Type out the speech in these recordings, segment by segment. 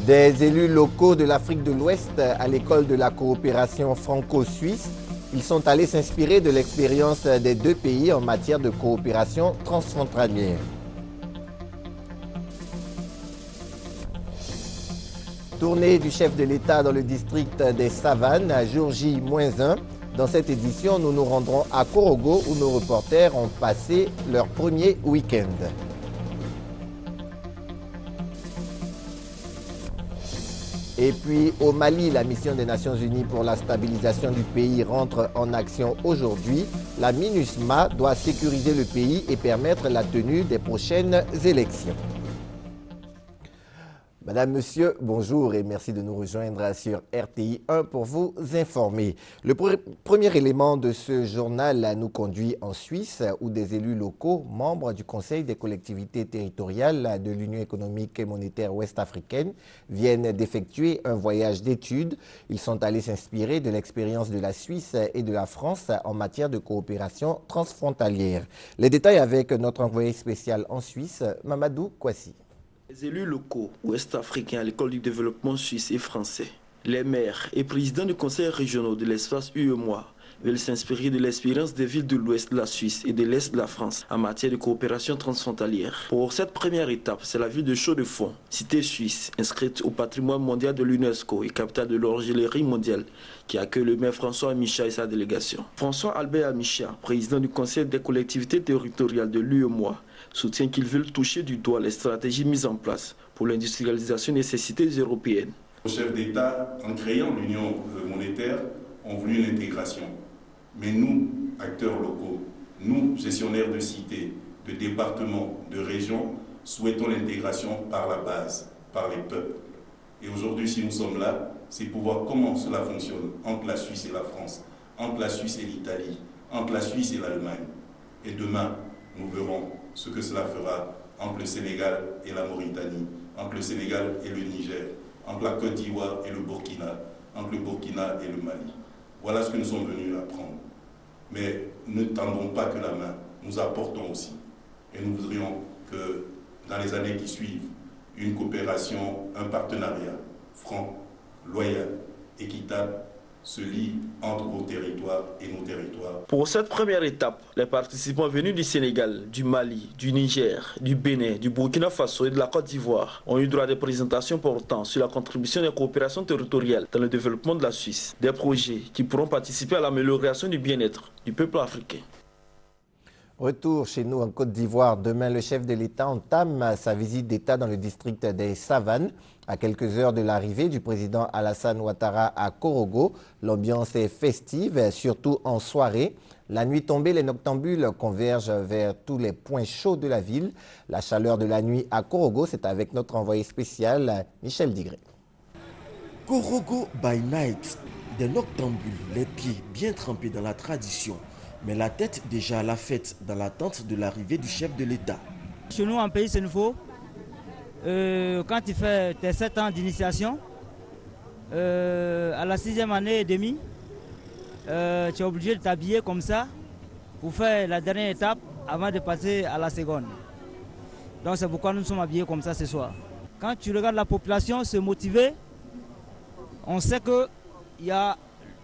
Des élus locaux de l'Afrique de l'Ouest à l'école de la coopération franco-suisse, ils sont allés s'inspirer de l'expérience des deux pays en matière de coopération transfrontalière. Tournée du chef de l'État dans le district des Savanes, à jour J-1. Dans cette édition, nous nous rendrons à Korogo où nos reporters ont passé leur premier week-end. Et puis au Mali, la mission des Nations Unies pour la stabilisation du pays rentre en action aujourd'hui. La MINUSMA doit sécuriser le pays et permettre la tenue des prochaines élections. Madame, Monsieur, bonjour et merci de nous rejoindre sur RTI 1 pour vous informer. Le premier élément de ce journal nous conduit en Suisse où des élus locaux, membres du Conseil des collectivités territoriales de l'Union économique et monétaire ouest-africaine, viennent d'effectuer un voyage d'études. Ils sont allés s'inspirer de l'expérience de la Suisse et de la France en matière de coopération transfrontalière. Les détails avec notre envoyé spécial en Suisse, Mamadou Kouassi. Les élus locaux ouest-africains à l'école du développement suisse et français, les maires et présidents du conseil régional de l'espace UEMOA veulent s'inspirer de l'expérience des villes de l'ouest de la Suisse et de l'est de la France en matière de coopération transfrontalière. Pour cette première étape, c'est la ville de Chaux-de-Fonds, cité suisse, inscrite au patrimoine mondial de l'UNESCO et capitale de l'orgellerie mondiale, qui accueille le maire François Amicha et sa délégation. François Albert Amicha, président du conseil des collectivités territoriales de l'UEMOA, soutient qu'ils veulent toucher du doigt les stratégies mises en place pour l'industrialisation des nécessités européennes. Les chefs d'État, en créant l'union monétaire, ont voulu une intégration. Mais nous, acteurs locaux, nous, gestionnaires de cités, de départements, de régions, souhaitons l'intégration par la base, par les peuples. Et aujourd'hui, si nous sommes là, c'est pour voir comment cela fonctionne entre la Suisse et la France, entre la Suisse et l'Italie, entre la Suisse et l'Allemagne. Et demain, nous verrons ce que cela fera entre le Sénégal et la Mauritanie, entre le Sénégal et le Niger, entre la Côte d'Ivoire et le Burkina, entre le Burkina et le Mali. Voilà ce que nous sommes venus apprendre. Mais ne tendons pas que la main, nous apportons aussi. Et nous voudrions que dans les années qui suivent, une coopération, un partenariat franc, loyal, équitable, se lie entre vos territoires et nos territoires. Pour cette première étape, les participants venus du Sénégal, du Mali, du Niger, du Bénin, du Burkina Faso et de la Côte d'Ivoire ont eu droit à des présentations portant sur la contribution des coopérations territoriales dans le développement de la Suisse, des projets qui pourront participer à l'amélioration du bien-être du peuple africain. Retour chez nous en Côte d'Ivoire. Demain, le chef de l'État entame sa visite d'État dans le district des Savanes. À quelques heures de l'arrivée du président Alassane Ouattara à Korogo, l'ambiance est festive, surtout en soirée. La nuit tombée, les noctambules convergent vers tous les points chauds de la ville. La chaleur de la nuit à Korogo, c'est avec notre envoyé spécial, Michel Digré. Korogo by night, des noctambules, les pieds bien trempés dans la tradition, mais la tête déjà à la fête dans l'attente de l'arrivée du chef de l'État. Chez nous, en pays, c'est nouveau. Quand tu fais tes 7 ans d'initiation, à la 6e année et demie, tu es obligé de t'habiller comme ça pour faire la dernière étape avant de passer à la seconde. Donc c'est pourquoi nous sommes habillés comme ça ce soir. Quand tu regardes la population se motiver, on sait qu'il y a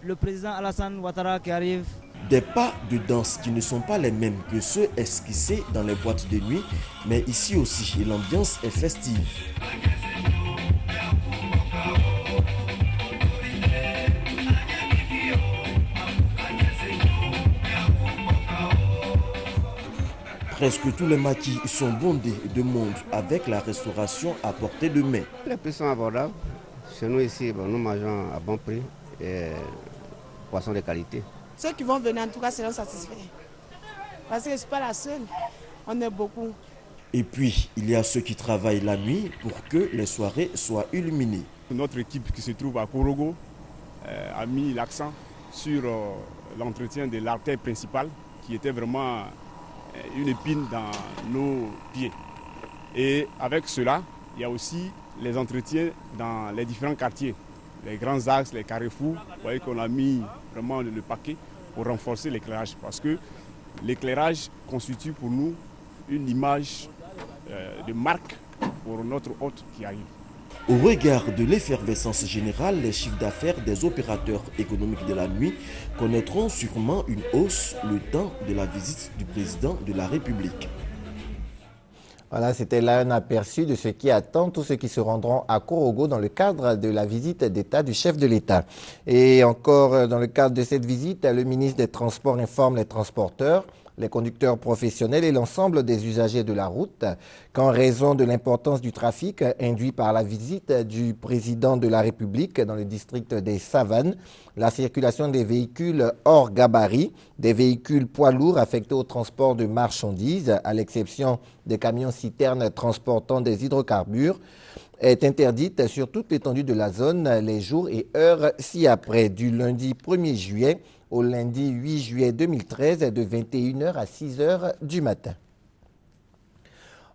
le président Alassane Ouattara qui arrive. Des pas de danse qui ne sont pas les mêmes que ceux esquissés dans les boîtes de nuit, mais ici aussi, l'ambiance est festive. Presque tous les maquis sont bondés de monde avec la restauration à portée de main. Les prix sont abordables. Chez nous ici, nous mangeons à bon prix et poissons de qualité. Ceux qui vont venir, en tout cas, seront satisfaits. Parce que je ne suis pas la seule. On est beaucoup. Et puis, il y a ceux qui travaillent la nuit pour que les soirées soient illuminées. Notre équipe qui se trouve à Korogo a mis l'accent sur l'entretien de l'artère principale qui était vraiment une épine dans nos pieds. Et avec cela, il y a aussi les entretiens dans les différents quartiers, les grands axes, les carrefours. Vous voyez qu'on a mis vraiment le paquet pour renforcer l'éclairage parce que l'éclairage constitue pour nous une image de marque pour notre hôte qui arrive. Au regard de l'effervescence générale, les chiffres d'affaires des opérateurs économiques de la nuit connaîtront sûrement une hausse le temps de la visite du président de la République. Voilà, c'était là un aperçu de ce qui attend tous ceux qui se rendront à Korogo dans le cadre de la visite d'État du chef de l'État. Et encore dans le cadre de cette visite, le ministre des Transports informe les transporteurs, les conducteurs professionnels et l'ensemble des usagers de la route qu'en raison de l'importance du trafic induit par la visite du président de la République dans le district des Savanes, la circulation des véhicules hors gabarit, des véhicules poids lourds affectés au transport de marchandises, à l'exception des camions-citernes transportant des hydrocarbures, est interdite sur toute l'étendue de la zone les jours et heures ci-après, du lundi 1er juillet au lundi 8 juillet 2013 de 21h à 6h du matin.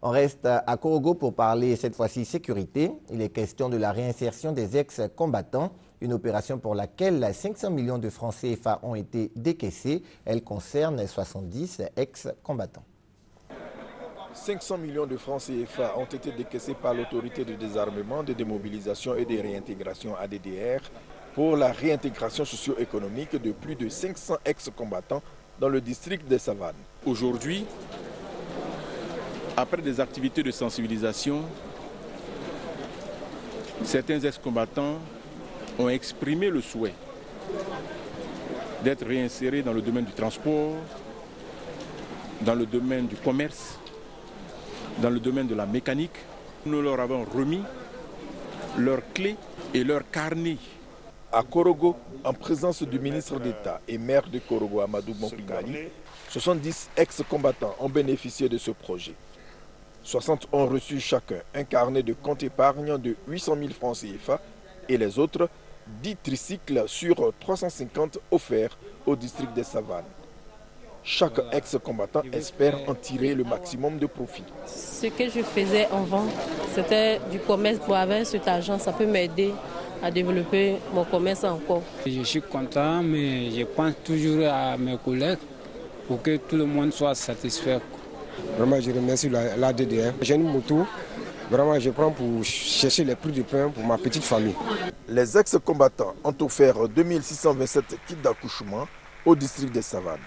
On reste à Korogo pour parler cette fois-ci sécurité. Il est question de la réinsertion des ex-combattants, une opération pour laquelle 500 millions de francs CFA ont été décaissés. Elle concerne 70 ex-combattants. 500 millions de francs CFA ont été décaissés par l'autorité de désarmement, de démobilisation et de réintégration ADDR pour la réintégration socio-économique de plus de 500 ex-combattants dans le district des Savanes. Aujourd'hui, après des activités de sensibilisation, certains ex-combattants ont exprimé le souhait d'être réinsérés dans le domaine du transport, dans le domaine du commerce, dans le domaine de la mécanique. Nous leur avons remis leurs clés et leurs carnets. À Korogo, en présence du ministre d'État et maire de Korogo, Amadou Bonfigani, 70 ex-combattants ont bénéficié de ce projet. 60 ont reçu chacun un carnet de compte épargne de 800 000 francs CFA et les autres 10 tricycles sur 350 offerts au district des Savanes. Chaque ex-combattant espère en tirer le maximum de profit. Ce que je faisais avant, c'était du commerce. Avec cet argent, ça peut m'aider à développer mon commerce encore. Je suis content, mais je pense toujours à mes collègues pour que tout le monde soit satisfait. Vraiment, je remercie l'ADDR. J'ai une moto, vraiment, je prends pour chercher les prix de pain pour ma petite famille. Les ex-combattants ont offert 2627 kits d'accouchement au district des Savanes,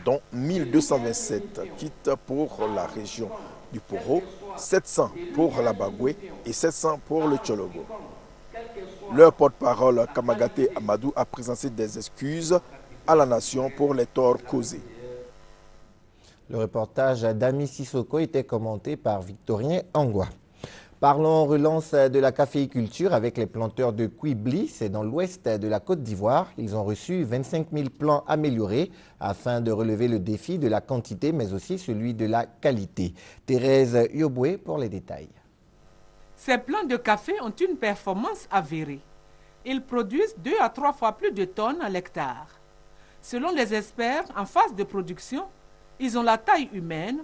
dont 1227 kits pour la région du Poro, 700 pour la Bagoué et 700 pour le Tchologo. Leur porte-parole, Kamagate Amadou, a présenté des excuses à la nation pour les torts causés. Le reportage d'Ami Sissoko était commenté par Victorien Angwa. Parlons relance de la caféiculture avec les planteurs de Quibli, c'est dans l'ouest de la Côte d'Ivoire. Ils ont reçu 25 000 plants améliorés afin de relever le défi de la quantité mais aussi celui de la qualité. Thérèse Yoboué pour les détails. Ces plants de café ont une performance avérée. Ils produisent 2 à 3 fois plus de tonnes à l'hectare. Selon les experts en phase de production, ils ont la taille humaine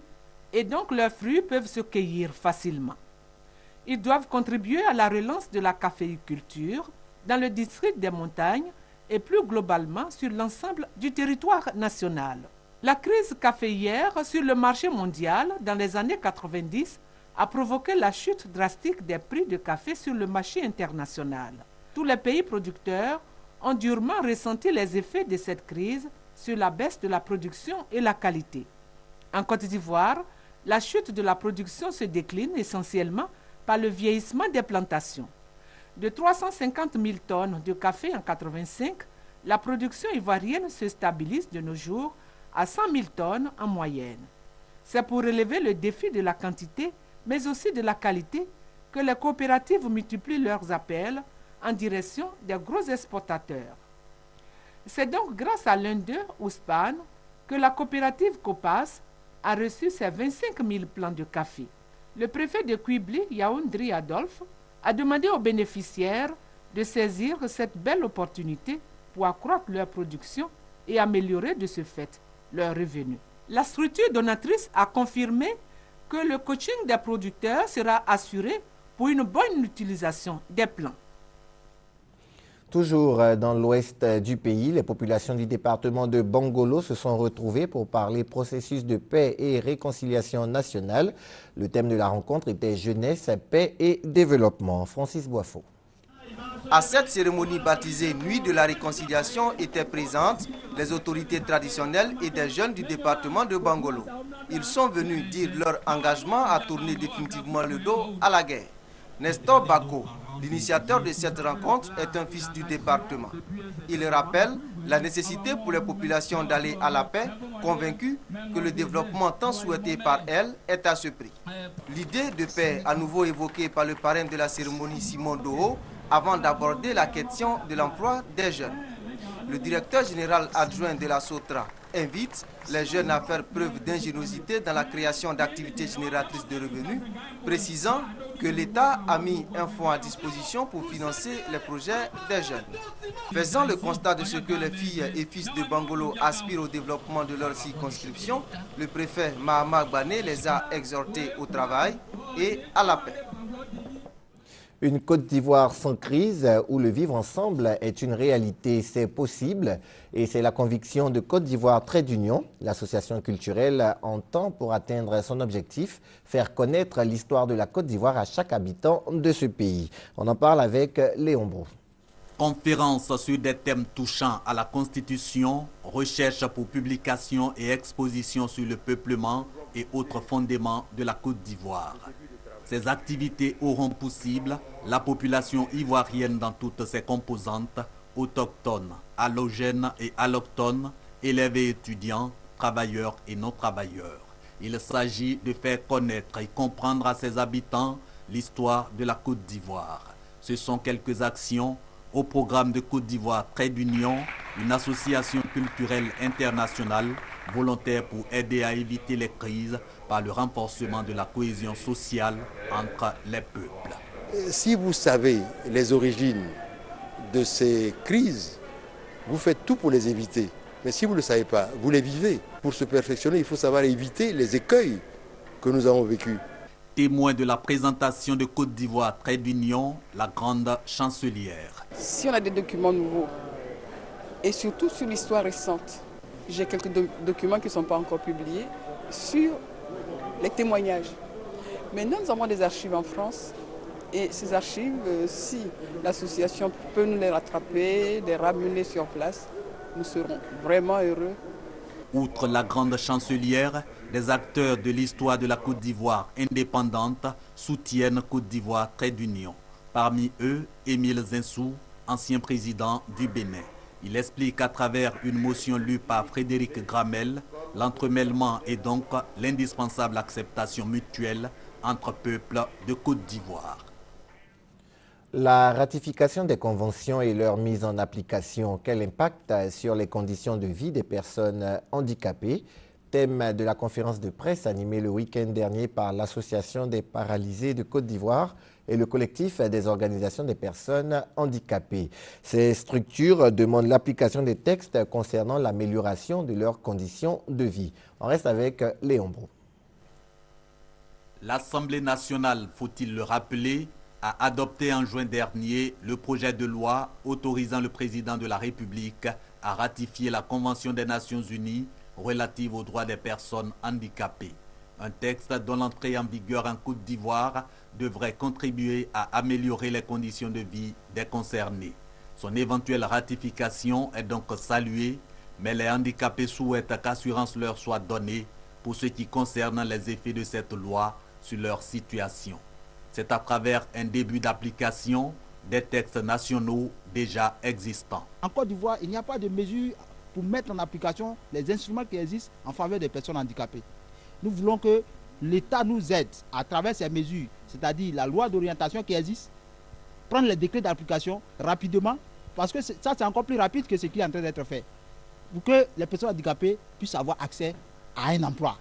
et donc leurs fruits peuvent se cueillir facilement. Ils doivent contribuer à la relance de la caféiculture dans le district des montagnes et plus globalement sur l'ensemble du territoire national. La crise caféière sur le marché mondial dans les années 90 a provoqué la chute drastique des prix de café sur le marché international. Tous les pays producteurs ont durement ressenti les effets de cette crise sur la baisse de la production et la qualité. En Côte d'Ivoire, la chute de la production se décline essentiellement par le vieillissement des plantations. De 350 000 tonnes de café en 1985, la production ivoirienne se stabilise de nos jours à 100 000 tonnes en moyenne. C'est pour relever le défi de la quantité, mais aussi de la qualité, que les coopératives multiplient leurs appels en direction des gros exportateurs. C'est donc grâce à l'un d'eux, Ouspan, que la coopérative Copas a reçu ses 25 000 plants de café. Le préfet de Quibli, Yaoundri Adolphe, a demandé aux bénéficiaires de saisir cette belle opportunité pour accroître leur production et améliorer de ce fait leurs revenus. La structure donatrice a confirmé que le coaching des producteurs sera assuré pour une bonne utilisation des plants. Toujours dans l'ouest du pays, les populations du département de Bangolo se sont retrouvées pour parler processus de paix et réconciliation nationale. Le thème de la rencontre était jeunesse, paix et développement. Francis Boifo. À cette cérémonie baptisée Nuit de la réconciliation étaient présentes les autorités traditionnelles et des jeunes du département de Bangolo. Ils sont venus dire leur engagement à tourner définitivement le dos à la guerre. Nestor Bako, l'initiateur de cette rencontre, est un fils du département. Il rappelle la nécessité pour les populations d'aller à la paix, convaincus que le développement tant souhaité par elles est à ce prix. L'idée de paix, à nouveau évoquée par le parrain de la cérémonie Simon Doho, avant d'aborder la question de l'emploi des jeunes. Le directeur général adjoint de la SOTRA invite les jeunes à faire preuve d'ingéniosité dans la création d'activités génératrices de revenus, précisant que l'État a mis un fonds à disposition pour financer les projets des jeunes. Faisant le constat de ce que les filles et fils de Bangolo aspirent au développement de leur circonscription, le préfet Mahama Gbane les a exhortés au travail et à la paix. Une Côte d'Ivoire sans crise, où le vivre ensemble est une réalité, c'est possible. Et c'est la conviction de Côte d'Ivoire Trait d'Union. L'association culturelle entend, pour atteindre son objectif, faire connaître l'histoire de la Côte d'Ivoire à chaque habitant de ce pays. On en parle avec Léon Brou. Conférences sur des thèmes touchant à la Constitution, recherche pour publication et exposition sur le peuplement et autres fondements de la Côte d'Ivoire. Ces activités auront possible la population ivoirienne dans toutes ses composantes, autochtones, allogènes et allochtones, élèves et étudiants, travailleurs et non-travailleurs. Il s'agit de faire connaître et comprendre à ses habitants l'histoire de la Côte d'Ivoire. Ce sont quelques actions au programme de Côte d'Ivoire Trait d'Union, une association culturelle internationale volontaire pour aider à éviter les crises par le renforcement de la cohésion sociale entre les peuples. Si vous savez les origines de ces crises, vous faites tout pour les éviter. Mais si vous ne le savez pas, vous les vivez. Pour se perfectionner, il faut savoir éviter les écueils que nous avons vécus. Témoin de la présentation de Côte d'Ivoire Trait d'Union, la grande chancelière. Si on a des documents nouveaux, et surtout sur l'histoire récente, j'ai quelques documents qui ne sont pas encore publiés sur les témoignages. Maintenant, nous avons des archives en France. Et ces archives, si l'association peut nous les rattraper, les ramener sur place, nous serons vraiment heureux. Outre la grande chancelière, les acteurs de l'histoire de la Côte d'Ivoire indépendante soutiennent Côte d'Ivoire Trait d'Union. Parmi eux, Émile Zinsou, ancien président du Bénin. Il explique à travers une motion lue par Frédéric Gramel, l'entremêlement et donc l'indispensable acceptation mutuelle entre peuples de Côte d'Ivoire. La ratification des conventions et leur mise en application, quel impact sur les conditions de vie des personnes handicapées? Thème de la conférence de presse animée le week-end dernier par l'Association des paralysés de Côte d'Ivoire et le collectif des organisations des personnes handicapées. Ces structures demandent l'application des textes concernant l'amélioration de leurs conditions de vie. On reste avec Léon Brou. L'Assemblée nationale, faut-il le rappeler, a adopté en juin dernier le projet de loi autorisant le président de la République à ratifier la Convention des Nations Unies relative aux droits des personnes handicapées. Un texte dont l'entrée en vigueur en Côte d'Ivoire devrait contribuer à améliorer les conditions de vie des concernés. Son éventuelle ratification est donc saluée, mais les handicapés souhaitent qu'assurance leur soit donnée pour ce qui concerne les effets de cette loi sur leur situation. C'est à travers un début d'application des textes nationaux déjà existants. En Côte d'Ivoire, il n'y a pas de mesure pour mettre en application les instruments qui existent en faveur des personnes handicapées. Nous voulons que l'État nous aide à travers ces mesures, c'est-à-dire la loi d'orientation qui existe, prendre les décrets d'application rapidement, parce que ça c'est encore plus rapide que ce qui est en train d'être fait, pour que les personnes handicapées puissent avoir accès à un emploi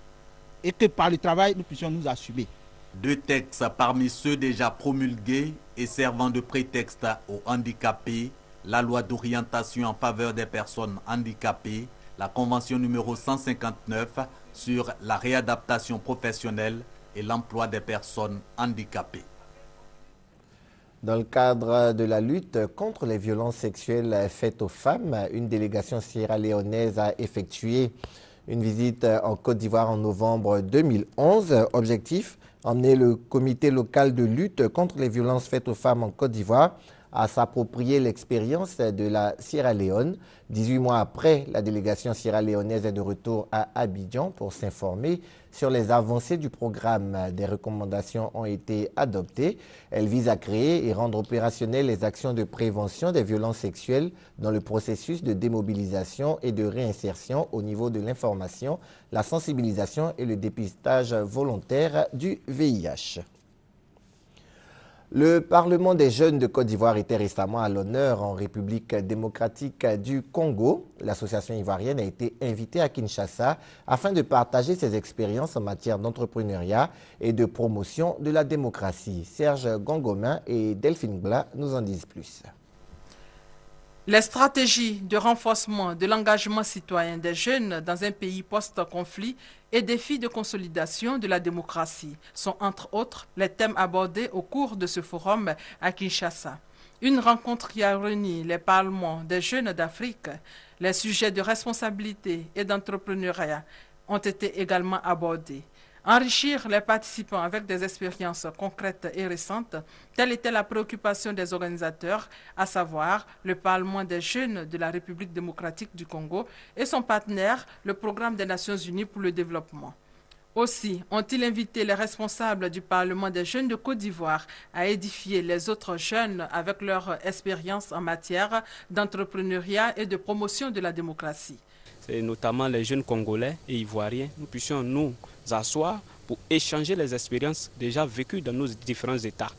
et que par le travail nous puissions nous assumer. Deux textes parmi ceux déjà promulgués et servant de prétexte aux handicapés, la loi d'orientation en faveur des personnes handicapées, la convention numéro 159 sur la réadaptation professionnelle et l'emploi des personnes handicapées. Dans le cadre de la lutte contre les violences sexuelles faites aux femmes, une délégation sierra-léonaise a effectué une visite en Côte d'Ivoire en novembre 2011. Objectif, emmener le comité local de lutte contre les violences faites aux femmes en Côte d'Ivoire à s'approprier l'expérience de la Sierra Leone. 18 mois après, la délégation sierra-léonaise est de retour à Abidjan pour s'informer sur les avancées du programme. Des recommandations ont été adoptées. Elles visent à créer et rendre opérationnelles les actions de prévention des violences sexuelles dans le processus de démobilisation et de réinsertion au niveau de l'information, la sensibilisation et le dépistage volontaire du VIH. Le Parlement des jeunes de Côte d'Ivoire était récemment à l'honneur en République démocratique du Congo. L'association ivoirienne a été invitée à Kinshasa afin de partager ses expériences en matière d'entrepreneuriat et de promotion de la démocratie. Serge Gongomin et Delphine Bla nous en disent plus. Les stratégies de renforcement de l'engagement citoyen des jeunes dans un pays post-conflit et défis de consolidation de la démocratie sont entre autres les thèmes abordés au cours de ce forum à Kinshasa. Une rencontre qui a réuni les parlements des jeunes d'Afrique. Les sujets de responsabilité et d'entrepreneuriat ont été également abordés. Enrichir les participants avec des expériences concrètes et récentes, telle était la préoccupation des organisateurs, à savoir le Parlement des jeunes de la République démocratique du Congo et son partenaire, le Programme des Nations unies pour le développement. Aussi ont-ils invité les responsables du Parlement des jeunes de Côte d'Ivoire à édifier les autres jeunes avec leur expérience en matière d'entrepreneuriat et de promotion de la démocratie. Et notamment les jeunes Congolais et Ivoiriens, nous puissions nous asseoir pour échanger les expériences déjà vécues dans nos différents États,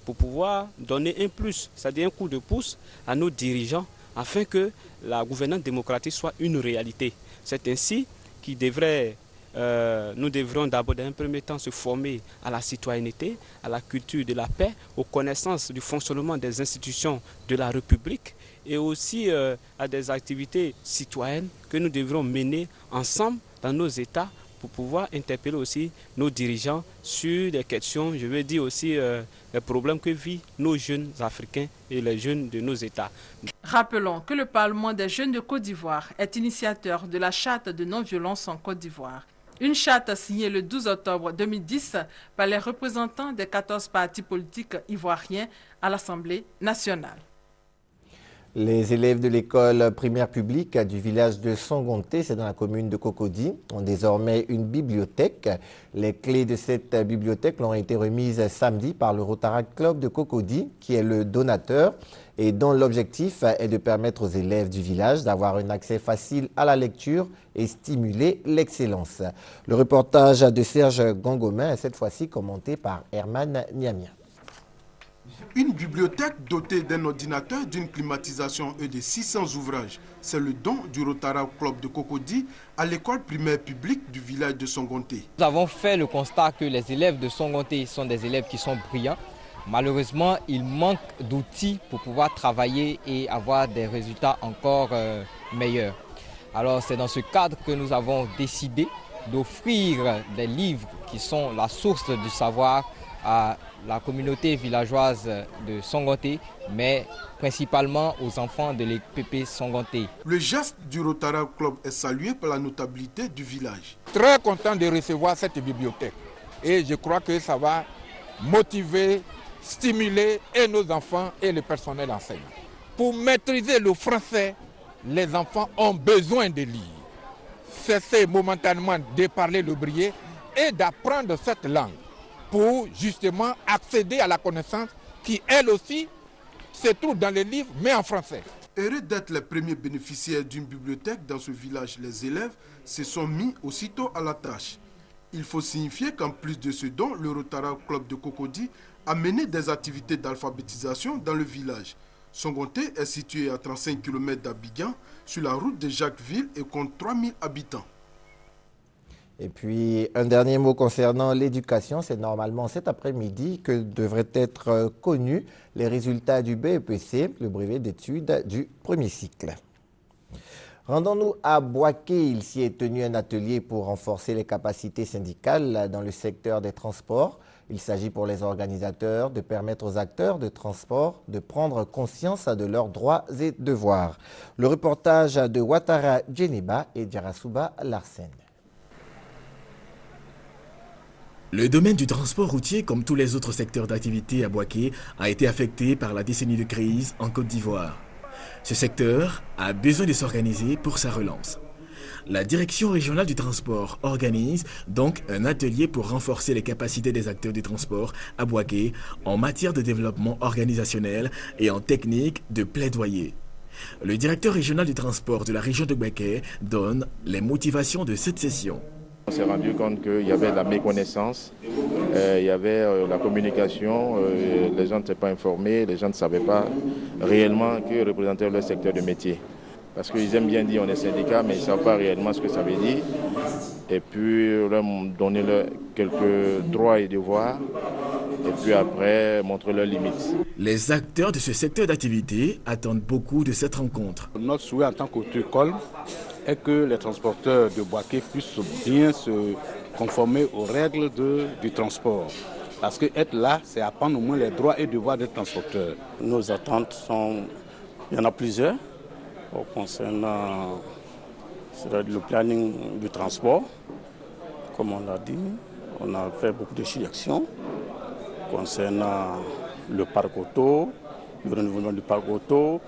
pour pouvoir donner un plus, c'est-à-dire un coup de pouce à nos dirigeants afin que la gouvernance démocratique soit une réalité. C'est ainsi qu'il devrait, nous devrions d'abord dans un premier temps se former à la citoyenneté, à la culture de la paix, aux connaissances du fonctionnement des institutions de la République, et aussi à des activités citoyennes que nous devrons mener ensemble dans nos États pour pouvoir interpeller aussi nos dirigeants sur des questions, je veux dire aussi les problèmes que vivent nos jeunes Africains et les jeunes de nos États. Rappelons que le Parlement des jeunes de Côte d'Ivoire est initiateur de la charte de non-violence en Côte d'Ivoire. Une charte signée le 12 octobre 2010 par les représentants des 14 partis politiques ivoiriens à l'Assemblée nationale. Les élèves de l'école primaire publique du village de Songonté, c'est dans la commune de Cocody, ont désormais une bibliothèque. Les clés de cette bibliothèque leur ont été remises samedi par le Rotaract Club de Cocody, qui est le donateur et dont l'objectif est de permettre aux élèves du village d'avoir un accès facile à la lecture et stimuler l'excellence. Le reportage de Serge Gongomin est cette fois-ci commenté par Herman Niamia. Une bibliothèque dotée d'un ordinateur, d'une climatisation et de 600 ouvrages. C'est le don du Rotaract Club de Cocody à l'école primaire publique du village de Songonté. Nous avons fait le constat que les élèves de Songonté sont des élèves qui sont brillants. Malheureusement, il manque d'outils pour pouvoir travailler et avoir des résultats encore meilleurs. Alors c'est dans ce cadre que nous avons décidé d'offrir des livres qui sont la source du savoir à la communauté villageoise de Songonté, mais principalement aux enfants de l'EPP Songonté. Le geste du Rotaract Club est salué par la notabilité du village. Très content de recevoir cette bibliothèque et je crois que ça va motiver, stimuler et nos enfants et le personnel enseignant. Pour maîtriser le français, les enfants ont besoin de lire. Cesser momentanément de parler le brillet et d'apprendre cette langue pour justement accéder à la connaissance qui, elle aussi, se trouve dans les livres, mais en français. Heureux d'être les premiers bénéficiaires d'une bibliothèque dans ce village, les élèves se sont mis aussitôt à la tâche. Il faut signifier qu'en plus de ce don, le Rotaract Club de Cocody a mené des activités d'alphabétisation dans le village. Songonté est situé à 35 km d'Abidjan, sur la route de Jacquesville et compte 3000 habitants. Et puis, un dernier mot concernant l'éducation. C'est normalement cet après-midi que devraient être connus les résultats du BEPC, le brevet d'études du premier cycle. Rendons-nous à Boaké. Il s'y est tenu un atelier pour renforcer les capacités syndicales dans le secteur des transports. Il s'agit pour les organisateurs de permettre aux acteurs de transport de prendre conscience de leurs droits et devoirs. Le reportage de Ouattara Djeneba et Djarasuba Larsen. Le domaine du transport routier, comme tous les autres secteurs d'activité à Boaké, a été affecté par la décennie de crise en Côte d'Ivoire. Ce secteur a besoin de s'organiser pour sa relance. La direction régionale du transport organise donc un atelier pour renforcer les capacités des acteurs du transport à Boaké en matière de développement organisationnel et en technique de plaidoyer. Le directeur régional du transport de la région de Boaké donne les motivations de cette session. On s'est rendu compte qu'il y avait la méconnaissance, il y avait la communication, les gens n'étaient pas informés, les gens ne savaient pas réellement que représentait leur secteur de métier. Parce qu'ils aiment bien dire on est syndicat, mais ils ne savent pas réellement ce que ça veut dire. Et puis leur donner quelques droits et devoirs, et puis après montrer leurs limites. Les acteurs de ce secteur d'activité attendent beaucoup de cette rencontre. Notre souhait en tant qu'auto-école est que les transporteurs de Boaké puissent bien se conformer aux règles du transport. Parce que être là, c'est apprendre au moins les droits et devoirs des transporteurs. Nos attentes sont, il y en a plusieurs, concernant le planning du transport. Comme on l'a dit, on a fait beaucoup de actions concernant le parc auto, le renouvellement du parc auto,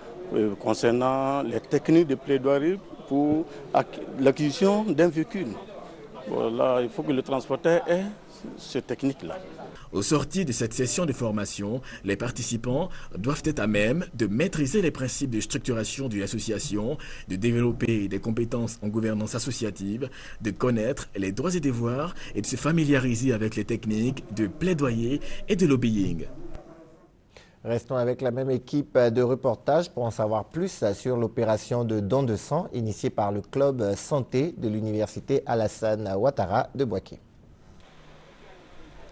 concernant les techniques de plaidoirie pour l'acquisition d'un véhicule. Voilà, il faut que le transporteur ait ces techniques-là. Au sortir de cette session de formation, les participants doivent être à même de maîtriser les principes de structuration d'une association, de développer des compétences en gouvernance associative, de connaître les droits et devoirs et de se familiariser avec les techniques de plaidoyer et de lobbying. Restons avec la même équipe de reportage pour en savoir plus sur l'opération de don de sang initiée par le club santé de l'université Alassane Ouattara de Boaké.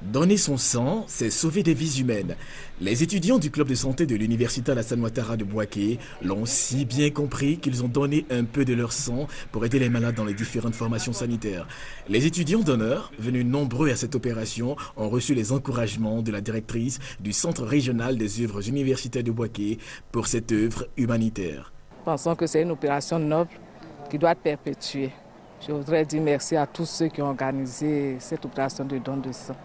Donner son sang, c'est sauver des vies humaines. Les étudiants du club de santé de l'université Alassane Ouattara de Boaké l'ont si bien compris qu'ils ont donné un peu de leur sang pour aider les malades dans les différentes formations sanitaires. Les étudiants d'honneur, venus nombreux à cette opération, ont reçu les encouragements de la directrice du Centre régional des œuvres universitaires de Boaké pour cette œuvre humanitaire. Pensons que c'est une opération noble qui doit être perpétuée. Je voudrais dire merci à tous ceux qui ont organisé cette opération de don de sang.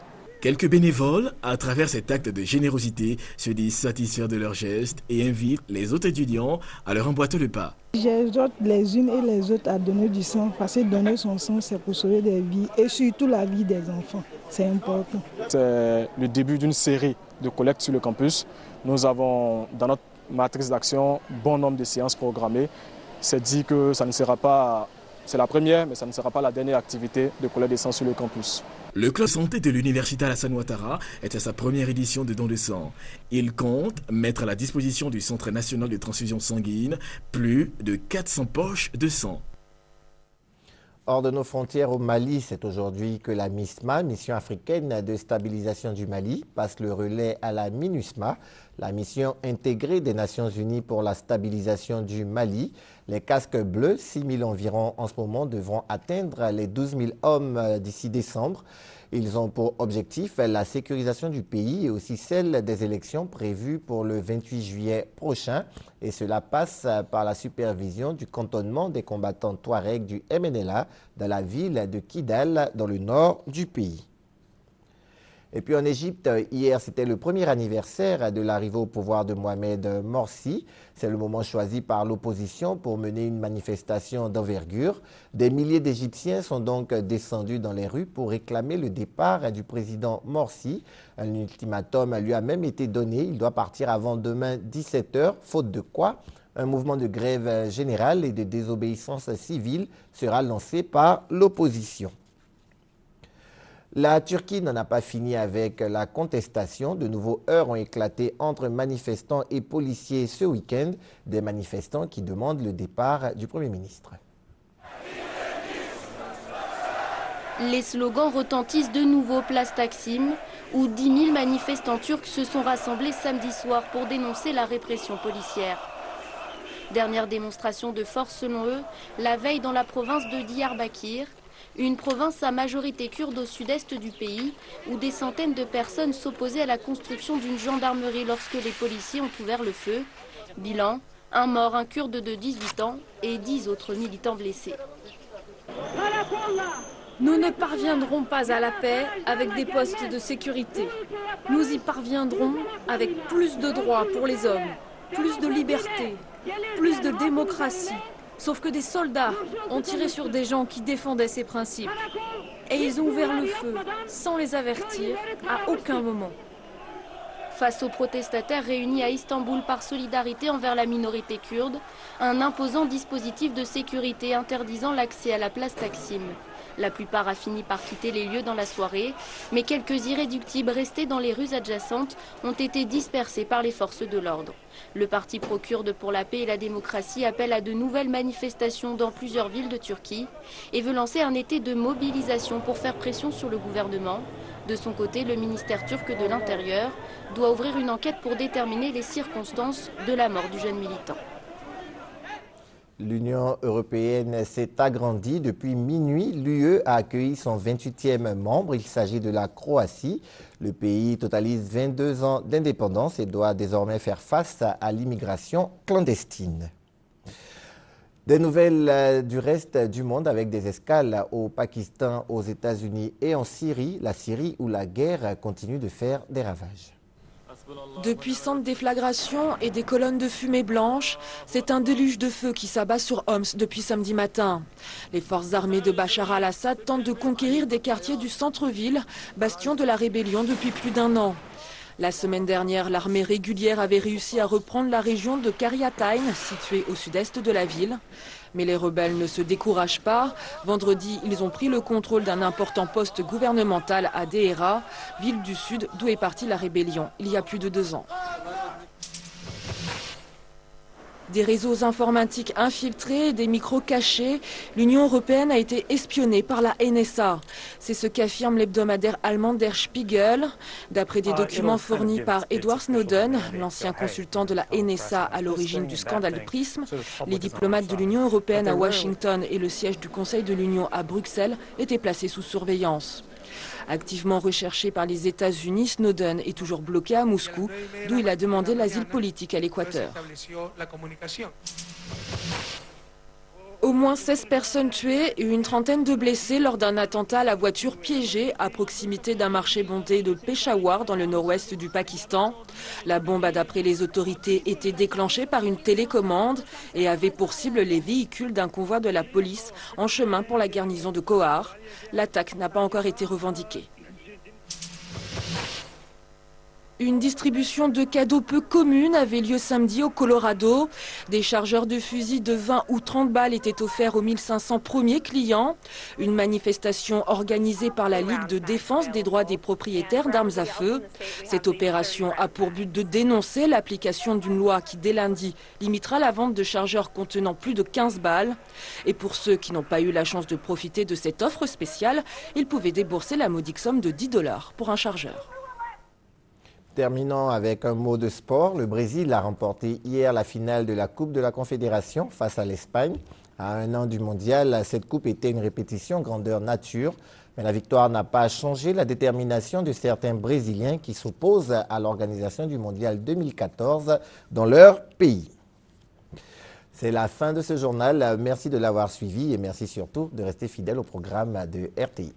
Quelques bénévoles, à travers cet acte de générosité, se disent satisfaits de leurs gestes et invitent les autres étudiants à leur emboîter le pas. J'exhorte les unes et les autres à donner du sang, parce que donner son sang, c'est pour sauver des vies et surtout la vie des enfants. C'est important. C'est le début d'une série de collectes sur le campus. Nous avons, dans notre matrice d'action, bon nombre de séances programmées. C'est dit que ça ne sera pas, c'est la première, mais ça ne sera pas la dernière activité de collecte de sang sur le campus. Le club santé de l'université Alassane Ouattara est à sa première édition de don de sang. Il compte mettre à la disposition du Centre national de transfusion sanguine plus de 400 poches de sang. Hors de nos frontières au Mali, c'est aujourd'hui que la MISMA, Mission africaine de stabilisation du Mali, passe le relais à la MINUSMA, la mission intégrée des Nations Unies pour la stabilisation du Mali. Les casques bleus, 6 000 environ en ce moment, devront atteindre les 12 000 hommes d'ici décembre. Ils ont pour objectif la sécurisation du pays et aussi celle des élections prévues pour le 28 juillet prochain. Et cela passe par la supervision du cantonnement des combattants Touaregs du MNLA dans la ville de Kidal, dans le nord du pays. Et puis en Égypte, hier, c'était le premier anniversaire de l'arrivée au pouvoir de Mohamed Morsi. C'est le moment choisi par l'opposition pour mener une manifestation d'envergure. Des milliers d'Égyptiens sont donc descendus dans les rues pour réclamer le départ du président Morsi. Un ultimatum lui a même été donné. Il doit partir avant demain 17h, faute de quoi un mouvement de grève générale et de désobéissance civile sera lancé par l'opposition. La Turquie n'en a pas fini avec la contestation. De nouveaux heurts ont éclaté entre manifestants et policiers ce week-end. Des manifestants qui demandent le départ du Premier ministre. Les slogans retentissent de nouveau place Taksim, où 10 000 manifestants turcs se sont rassemblés samedi soir pour dénoncer la répression policière. Dernière démonstration de force selon eux, la veille dans la province de Diyarbakir, une province à majorité kurde au sud-est du pays, où des centaines de personnes s'opposaient à la construction d'une gendarmerie lorsque les policiers ont ouvert le feu. Bilan, un mort, un kurde de 18 ans et 10 autres militants blessés. Nous ne parviendrons pas à la paix avec des postes de sécurité. Nous y parviendrons avec plus de droits pour les hommes, plus de liberté, plus de démocratie. Sauf que des soldats ont tiré sur des gens qui défendaient ces principes. Et ils ont ouvert le feu sans les avertir à aucun moment. Face aux protestataires réunis à Istanbul par solidarité envers la minorité kurde, un imposant dispositif de sécurité interdisant l'accès à la place Taksim. La plupart a fini par quitter les lieux dans la soirée, mais quelques irréductibles restés dans les rues adjacentes ont été dispersés par les forces de l'ordre. Le parti pro-kurde pour la paix et la démocratie appelle à de nouvelles manifestations dans plusieurs villes de Turquie et veut lancer un été de mobilisation pour faire pression sur le gouvernement. De son côté, le ministère turc de l'Intérieur doit ouvrir une enquête pour déterminer les circonstances de la mort du jeune militant. L'Union européenne s'est agrandie. Depuis minuit, l'UE a accueilli son 28e membre. Il s'agit de la Croatie. Le pays totalise 22 ans d'indépendance et doit désormais faire face à l'immigration clandestine. Des nouvelles du reste du monde avec des escales au Pakistan, aux États-Unis et en Syrie. La Syrie où la guerre continue de faire des ravages. De puissantes déflagrations et des colonnes de fumée blanche, c'est un déluge de feu qui s'abat sur Homs depuis samedi matin. Les forces armées de Bachar al-Assad tentent de conquérir des quartiers du centre-ville, bastion de la rébellion depuis plus d'un an. La semaine dernière, l'armée régulière avait réussi à reprendre la région de Karyatayn, située au sud-est de la ville. Mais les rebelles ne se découragent pas. Vendredi, ils ont pris le contrôle d'un important poste gouvernemental à Deera, ville du sud d'où est partie la rébellion il y a plus de 2 ans. Des réseaux informatiques infiltrés et des micros cachés, l'Union européenne a été espionnée par la NSA. C'est ce qu'affirme l'hebdomadaire allemand Der Spiegel. D'après des documents fournis par Edward Snowden, l'ancien consultant de la NSA à l'origine du scandale Prism, les diplomates de l'Union européenne à Washington et le siège du Conseil de l'Union à Bruxelles étaient placés sous surveillance. Activement recherché par les États-Unis, Snowden est toujours bloqué à Moscou, d'où il a demandé l'asile politique à l'Équateur. Au moins 16 personnes tuées et une trentaine de blessés lors d'un attentat à la voiture piégée à proximité d'un marché bondé de Peshawar dans le nord-ouest du Pakistan. La bombe a, d'après les autorités, été déclenchée par une télécommande et avait pour cible les véhicules d'un convoi de la police en chemin pour la garnison de Kohar. L'attaque n'a pas encore été revendiquée. Une distribution de cadeaux peu commune avait lieu samedi au Colorado. Des chargeurs de fusils de 20 ou 30 balles étaient offerts aux 1500 premiers clients. Une manifestation organisée par la Ligue de défense des droits des propriétaires d'armes à feu. Cette opération a pour but de dénoncer l'application d'une loi qui, dès lundi, limitera la vente de chargeurs contenant plus de 15 balles. Et pour ceux qui n'ont pas eu la chance de profiter de cette offre spéciale, ils pouvaient débourser la modique somme de $10 pour un chargeur. Terminons avec un mot de sport. Le Brésil a remporté hier la finale de la Coupe de la Confédération face à l'Espagne. À 1 an du mondial, cette coupe était une répétition grandeur nature. Mais la victoire n'a pas changé la détermination de certains Brésiliens qui s'opposent à l'organisation du mondial 2014 dans leur pays. C'est la fin de ce journal. Merci de l'avoir suivi et merci surtout de rester fidèle au programme de RTI1.